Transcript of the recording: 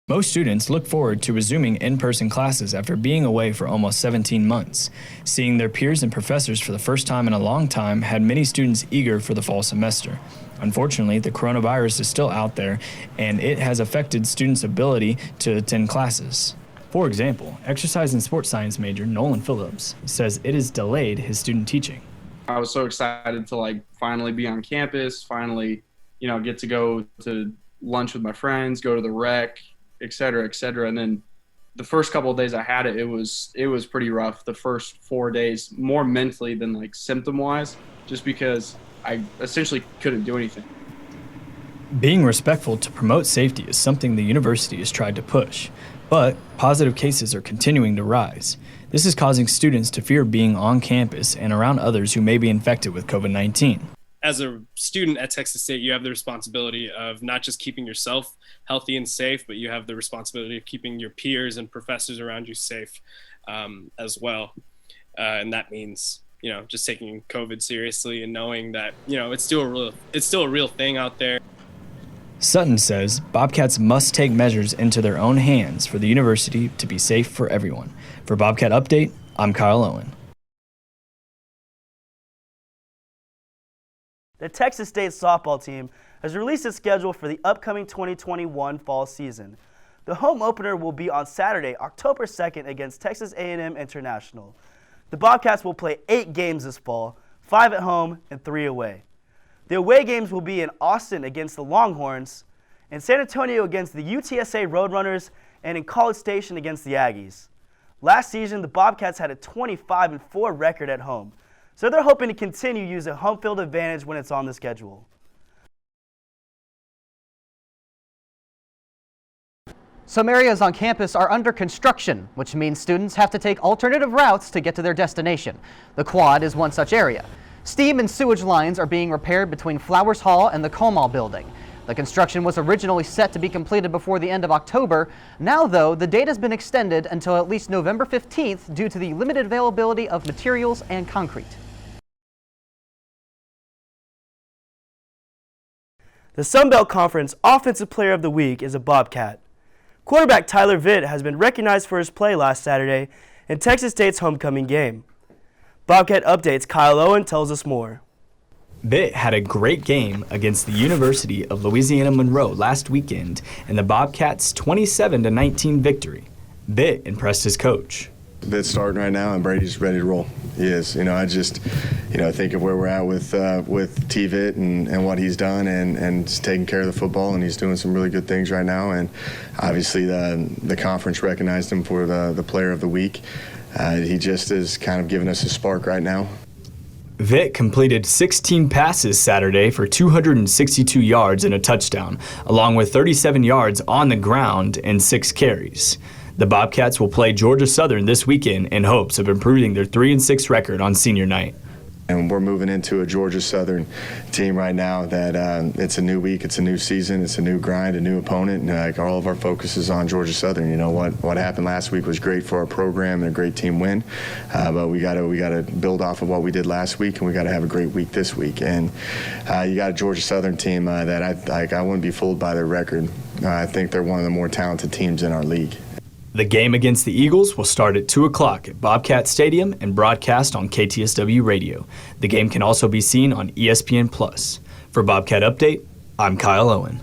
Most students look forward to resuming in-person classes after being away for almost 17 months. Seeing their peers and professors for the first time in a long time had many students eager for the fall semester. Unfortunately, the coronavirus is still out there, and it has affected students' ability to attend classes. For example, exercise and sports science major Nolan Phillips says it has delayed his student teaching. I was so excited to finally be on campus, finally, get to go to lunch with my friends, go to the rec, et cetera, et cetera. And then the first couple of days I had it was pretty rough. The first 4 days, more mentally than symptom wise, just because I essentially couldn't do anything. Being respectful to promote safety is something the university has tried to push, but positive cases are continuing to rise. This is causing students to fear being on campus and around others who may be infected with COVID-19. As a student at Texas State, you have the responsibility of not just keeping yourself healthy and safe, but you have the responsibility of keeping your peers and professors around you safe as well. And that means, just taking COVID seriously and knowing that, it's still a real thing out there. Sutton says Bobcats must take measures into their own hands for the university to be safe for everyone. For Bobcat Update, I'm Kyle Owen. The Texas State softball team has released its schedule for the upcoming 2021 fall season. The home opener will be on Saturday, October 2nd against Texas A&M International. The Bobcats will play 8 games this fall, 5 at home and 3 away. The away games will be in Austin against the Longhorns, in San Antonio against the UTSA Roadrunners, and in College Station against the Aggies. Last season, the Bobcats had a 25-4 record at home, so they're hoping to continue using home field advantage when it's on the schedule. Some areas on campus are under construction, which means students have to take alternative routes to get to their destination. The Quad is one such area. Steam and sewage lines are being repaired between Flowers Hall and the Comal building. The construction was originally set to be completed before the end of October. Now, though, the date has been extended until at least November 15th due to the limited availability of materials and concrete. The Sun Belt Conference Offensive Player of the Week is a Bobcat. Quarterback Tyler Vitt has been recognized for his play last Saturday in Texas State's homecoming game. Bobcat Update's Kyle Owen tells us more. Vitt had a great game against the University of Louisiana Monroe last weekend in the Bobcats' 27-19 victory. Vitt impressed his coach. Vitt's starting right now, and Brady's ready to roll. He is. I just, think of where we're at with T-Vitt and what he's done and just taking care of the football, and he's doing some really good things right now. And obviously the conference recognized him for the Player of the Week. He just is kind of giving us a spark right now. Vitt completed 16 passes Saturday for 262 yards and a touchdown, along with 37 yards on the ground and 6 carries. The Bobcats will play Georgia Southern this weekend in hopes of improving their 3-6 record on senior night. And we're moving into a Georgia Southern team right now that it's a new week, it's a new season, it's a new grind, a new opponent, and all of our focus is on Georgia Southern. What happened last week was great for our program and a great team win, but we got to build off of what we did last week, and we got to have a great week this week. And you got a Georgia Southern team that I wouldn't be fooled by their record. I think they're one of the more talented teams in our league. The game against the Eagles will start at 2 o'clock at Bobcat Stadium and broadcast on KTSW Radio. The game can also be seen on ESPN+. For Bobcat Update, I'm Kyle Owen.